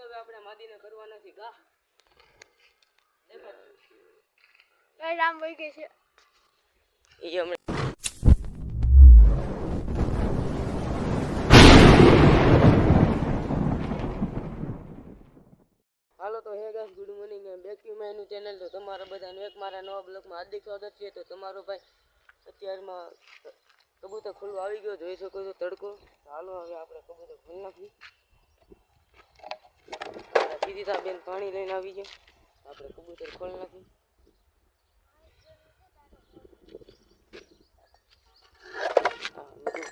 હવે આપણે માદીને કરવા નથી ગા દેખો કઈ રામ વઈ ગઈ છે એ હમણાં હાલો તો હે guys good morning and back to my new channel. તો તમારા બધાને એક મારા નવા બ્લોગમાં હાર્દિક સ્વાગત છે. તો તમારો ભાઈ અત્યારમાં કબૂતર ખુલ્લું આવી ગયો, જોઈ શકો છો તડકો. હાલો હવે આપણે કબૂતર ખોલી નાખીએ. સીધા બેન પાણી લઈને આવી ગયા, આપણે કબૂતર ખોલી નાખીએ.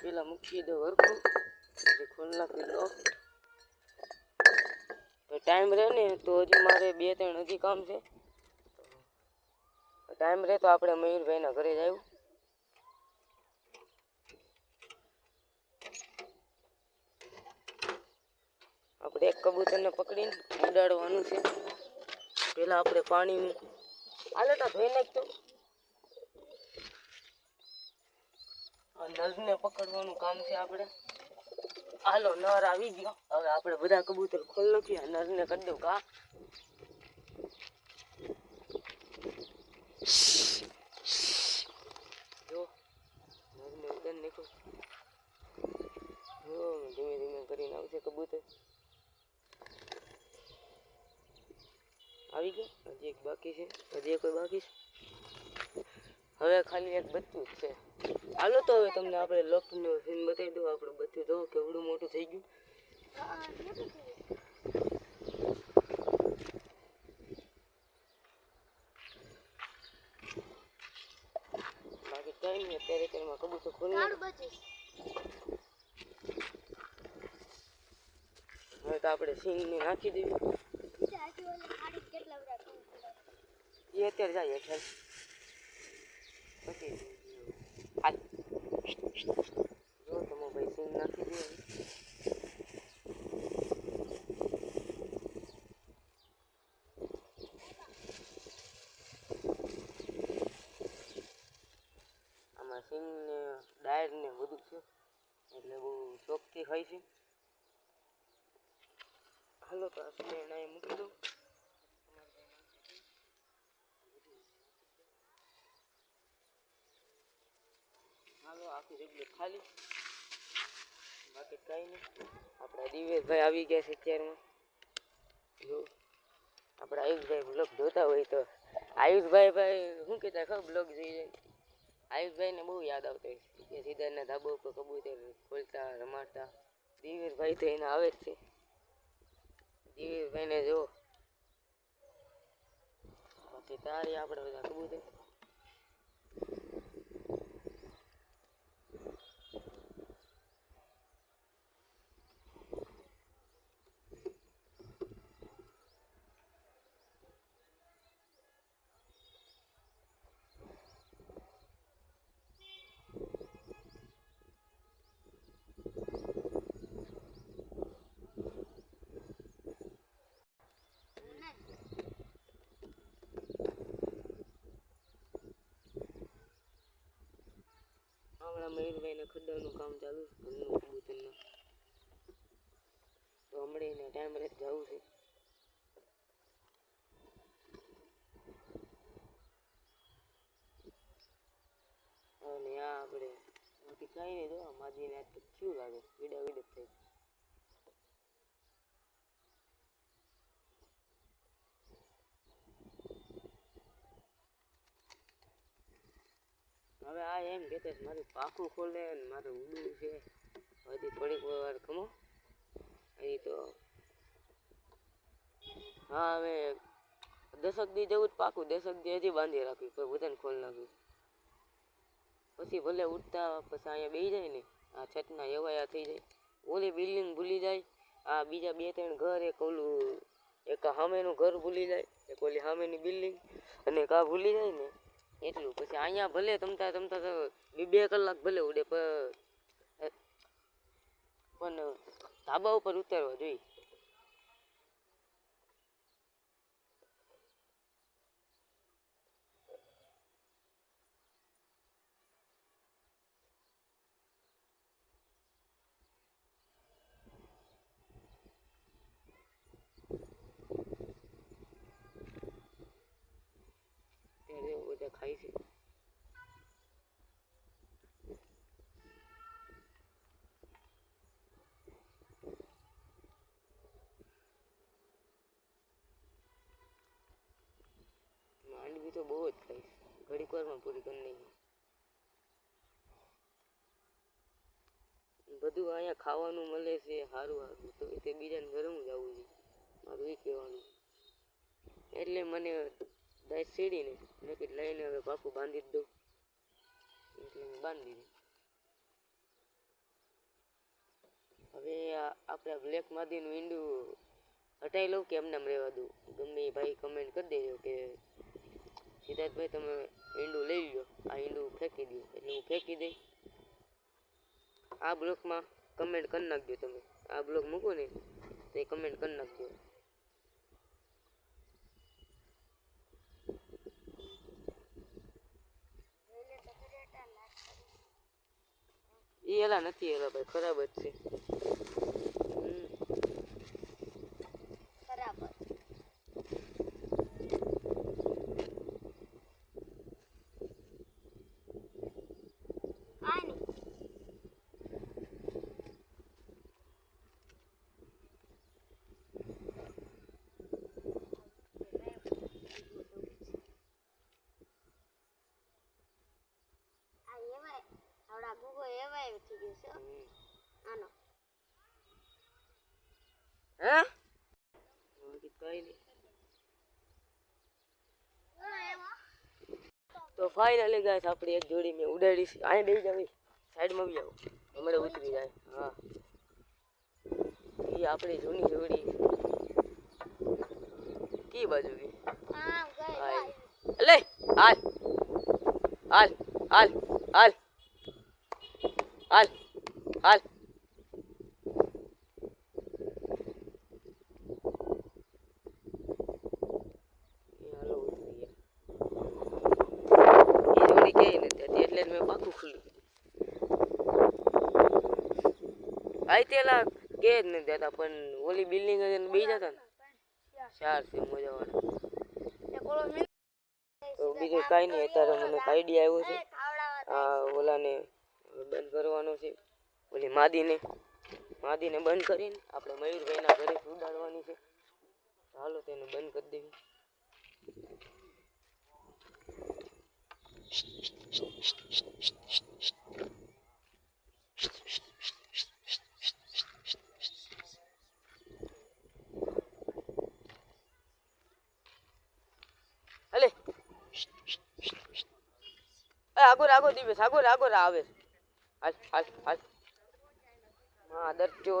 પેલા મૂકી દો હરખું પછી ખોલી નાખી દો. તો ટાઈમ રહે ને તો હજી મારે 2-3 હજી કામ છે. ટાઈમ રહે તો આપણે મયુરભાઈના ઘરે જવું. આપણે એક કબૂતરને પકડીને ઉડાડવાનું છે. પેલા આપણે પાણી આલેટા ધોઈ નાખતો. આ નરને પકડવાનું કામ છે આપણે. હાલો નર આવી ગયો, હવે આપણે બધા કબૂતર ખોલી નાખીએ. નરને કરી દઉં કા જો નરને ઉડાડી નાખો. ધીમે ધીમે કરીને આવશે કબૂતર. આવી ગયા, હજી એક બાકી છે, હજી કોઈ બાકી છે. હવે ખાલી એક બચ્ચું જ છે. હાલો તો હવે તમને આપણે લોકનું સીન બતાવી દઉં. આપણું બચ્ચું જો કેવડું મોટું થઈ ગયું. બાકી કઈ નહીં, અત્યારે તેમાં કબૂતર ખોલી હવે તો આપણે સિંગને નાખી દેવી. એ અત્યારે જાય છે પછી હાલ જો તમે ભાઈ સિંગ નાખી દે. આમાં સિંગ ને ડાયર ને બધું છે એટલે બહુ શોખથી ખાય છે. હાલો તો આપણે એને મૂકી દઉં. હાલો આખી જગ્યા ખાલી, બાકી કઈ નહીં. આપણા દિવેશભાઈ આવી ગયા છે અત્યારમાં. જો આપણા આયુષભાઈ બ્લોગ જોતા હોય તો આયુષભાઈ શું કહેતા ખબર બ્લોગ જોઈ જાય. આયુષભાઈને બહુ યાદ આવતો હોય કે સીધાના ધાબા ઉપર કબૂતર ખોલતા રમાડતા. દિવેશભાઈ તો એને આવે જ છે. દિવેશભાઈને જો પછી તારી આપણે બધા કબૂતર મયુરભાઈને ખડ્ડાનું કામ ચાલુ છે ઘરનું કબૂતરનું. તો હમણાં એને ટાઈમ રહે જવું છે. અને આ આપણે બાકી કઈ નહીં. જો માદીને આજ તો શું લાગે વિડા વિડ થઈ. હવે આ એમ કહેતા છે મારું પાખું ખોલે ને મારે ઉડવું છે. હજી થોડીક વાર ખમો અહીં તો. હા હવે 10 દી જવું જ પાકું. 10 દી હજી બાંધી રાખ્યું તો બધાને ખોલી નાખ્યું. પછી ભલે ઉઠતા પછી અહીંયા બેસી જાય ને આ છતના એવાયા થઈ જાય. ઓલી બિલ્ડિંગ ભૂલી જાય. આ બીજા 2-3 ઘર, એક ઓલું એક સામેનું ઘર ભૂલી જાય, એક ઓલી સામેની બિલ્ડિંગ અને એક આ ભૂલી જાય ને એટલું. પછી અહીંયા ભલે તમતા તમતા 2 કલાક ભલે ઉડે પણ ધાબા ઉપર ઉતારવા જોઈએ. ખાય છે. માંડવી તો બહુ જ ખાઈશ, ઘડીક વારમાં પૂરી કરી નાખી. બધું અહીંયા ખાવાનું મળે છે સારું સારું, તો તે બીજાને ઘરે હું જવું છે, મારું એ કહેવાનું. એટલે મને દાય સીડીને મેં કીધું લઈને હવે પાકું બાંધી જ દઉં, એટલે મેં બાંધી દીધું. હવે આપણા બ્લેક માદીનું ઈંડું હટાવી લઉં કે એમને રહેવા દઉં? ગમે એ ભાઈ કમેન્ટ કરી દેજો કે સિદ્ધાર્થભાઈ તમે ઈંડું લઈ લો, આ ઈંડું ફેંકી દો. એટલે હું ફેંકી દઈ. આ બ્લોકમાં કમેન્ટ કરી નાખજો તમે, આ બ્લોક મૂકો ને તો એ કમેન્ટ કરી નાખજો. એ એલા નથી, એલા ભાઈ ખરાબ જ છે. ખરાબ આની આવડા ગુગો એવાય થઈ ગયો છે આનો. હે કઈ નહીં. તો ફાઇનલી ગાઈસ આપણી એક જોડી મેં ઉડાડી છે. અહીં બેસી જાવ, સાઈડમાં બી આવો, હમણાં ઉતરી જાય. હા, એ આપણી જૂની જોડી કી બાજુ ગઈ? લે હાલ હાલ હાલ હાલ હાલ હાલ. એટલે મેં પાકું ખુલ્લું આઈ તેલા કે જ નથી દેતા, પણ ઓલી બિલ્ડિંગ બે જતા ને ચાર છે મજાવાળા. તો બીજું કાંઈ નહીં, અત્યારે મને આઈડિયા આવ્યો છે. આ ઓલાને બંધ કરવાનો છે, ઓલી માદીને બંધ કરીને આપણે મયુરભાઈના ઘરે ઉડાડવાની છે. હાલો તેને બંધ કરી દેવી. અલે આગળ આગળ દિવસ આગળ આગળ આવે. હાલ હાલ હાલ. હા દરજો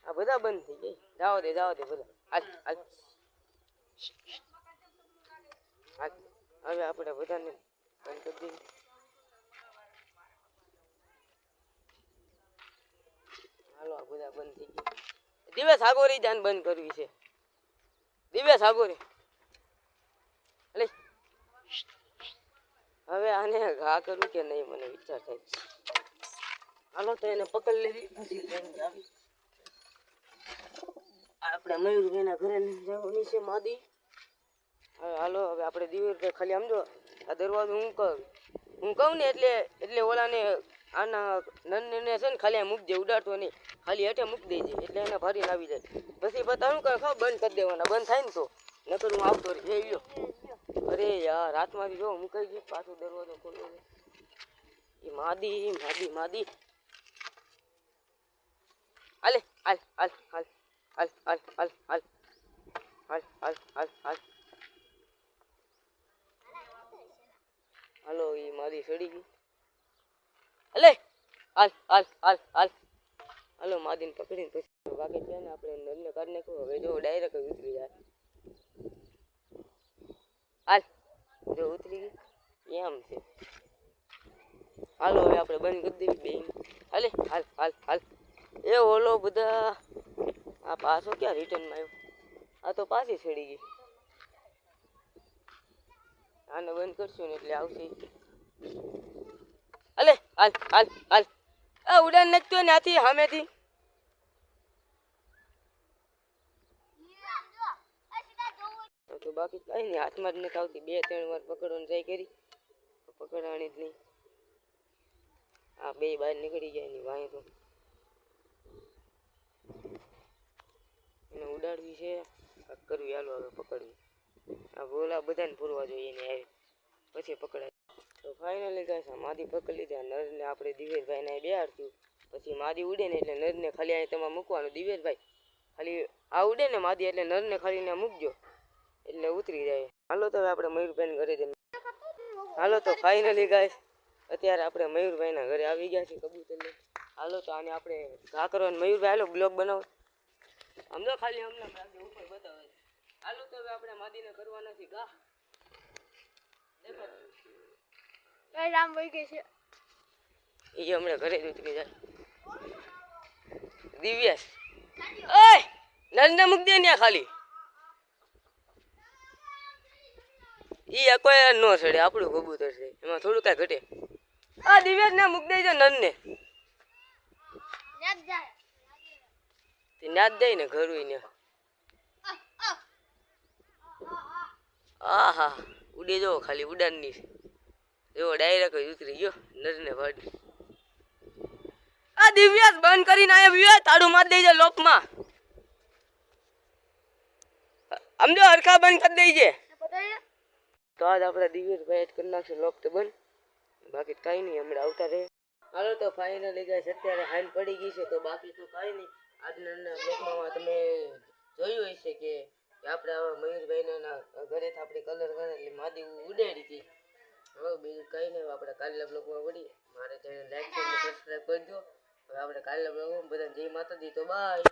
આ બધા બંધ થઈ જાય. જાઓ દે બધા. હાલ હાલ હાલ. હવે આપણે બધાને બંધ કરી દઈએ. હાલો આ બધા બંધ થઈ ગયા. દિવસ આગોરી જાન બંધ કરવી છે. દિવસ આગોરી. અલે હવે આને ઘા કરું કે નહીં મને વિચાર થાય. હાલો તો એને પકડ લેવી. આપણે મયુરભાઈના ઘરે જવાની છે માદી. હવે હાલો હવે આપણે દિવેર ખાલી સમજો આ દરવાજો હું કહું ને એટલે ઓલાને આના નંદને છે ને ખાલી મૂકજે, ઉડાડતો નહીં, ખાલી હેઠે મૂકી દેજે એટલે એને ભરીને આવી જાય. પછી બતાવું કે ખાવ બંધ કરી દેવાના, બંધ થાય ને તો નકર હું આવતો રહી લ્યો. અરે યાર રાતમાંથી જો મુકાઈ ગઈ, પાછો દરવાજો ખોલો. એ માદી માદી માદી. હાલે હાલ હાલ હાલ હાલ હાલ હાલ હાલ હાલ હાલ હાલ હાલ. હાલો એ મારી સડી ગઈ. અલે હાલ હાલ હાલ હાલ. હાલો માદીને પકડીને પછી બાકી છે ને આપણે નરને કાઢી નાખવું. હવે જો ડાયરેક્ટ ઉતરી જાય. હાલ જો ઉતરી ગઈ એમ છે. હાલો હવે આપણે બંધ કરી દેવી બેન. હાલે હાલ હાલ હાલ. એ ઓલો બધા આ પાછો ક્યાં રિટર્નમાં આવ્યો? આ તો પાછી સડી ગઈ. આને બંધ કરશું ને એટલે આવશે. અલે હાલ હાલ હાલ. આ ઉડાન નાખતો ને આથી સામેથી. તો બાકી કઈ નહીં, હાથમાં જ નથી આવતી. 2-3 વાર પકડવાની ટ્રાય કરી પકડવાની જ નહીં. આ બે બહાર નીકળી જાય ની વાંહે તો એને ઉડાડવી છે. કાંઈક કરવી, હાલો હવે પકડવી. આ બોલા બધાને પૂરવા જોઈએ એને આવે પછી પકડાય. તો ફાઇનલી ગાઈસ આ માદી પકડી લીધા. નરને આપણે દિવેશભાઈને બેહાડશું. પછી માદી ઉડે ને એટલે નરને ખાલી અહીં તમારે મૂકવાનું. દિવેશભાઈ ખાલી આ ઉડે ને માદી એટલે નરને ખાલી ને મૂકજો એટલે ઉતરી જાય. હાલો તો હવે આપણે મયુરભાઈને ઘરે જઈએ. હાલો તો ફાઇનલી ગાઈસ અત્યારે આપણે મયુરભાઈના ઘરે આવી ગયા છીએ કબૂતરને. હાલો તો આને આપણે ઘા કરવાનું. મયુરભાઈ હાલો બ્લોગ બનાવો. સમજો ખાલી હમણાં રાખજો ઉપર બતાવે. હાલો તો હવે આપણે માદીને કરવાના છે ઘા. દેખાડજો. કઈ રામ વહી ગઈ છે. એ હમણાં ઘરે જ ઉતરી જાય. દિવ્યાસ ઓય નરને મૂક દે ને ખાલી. ઈ કોઈ નો છડે, આપણું કબૂતર છે એમાં થોડું કાંઈ ઘટે. આ દિવ્યાસ ને મૂક દેજો નરને. નેટ જાય. તે ન્યા જ જાય ને ઘર હોય ને. આહા ઉડે જો ખાલી ઉડાનની જો ડાયરેક્ટ જ ઉતરી ગયો નરને વાડી. આ દિવ્યાસ બંધ કરીને આયા વિયા તાળું માર દેજે લોકમાં. સમજો હરખા બંધ કરી દેજે. બતાય તો આજ આપણે દિવ્યાસભાઈ એડ કરી નાખશે લોક તો બંધ. બાકી કાંઈ નહીં હમણાં આવતા રહે. હાલો તો ફાઇનલી ગાઈસ અત્યારે હાઈન પડી ગઈ છે તો બાકી તો કાંઈ નહીં. આજના બ્લોગમાં તમે જોયું હશે કે આપણે હવે મયુરભાઈના ઘરેથી આપણે કલર કરે એટલે માદી ઉડાડી હતી. હવે બીજું કંઈ નહીં. આપણે કાલના બ્લોગમાં વળીએ. મારે ચેનલ લાઈક અને સબસ્ક્રાઈબ કરજો. હવે આપણે કાલના બ્લોગમાં બધાને જય માતાજી તો બાય.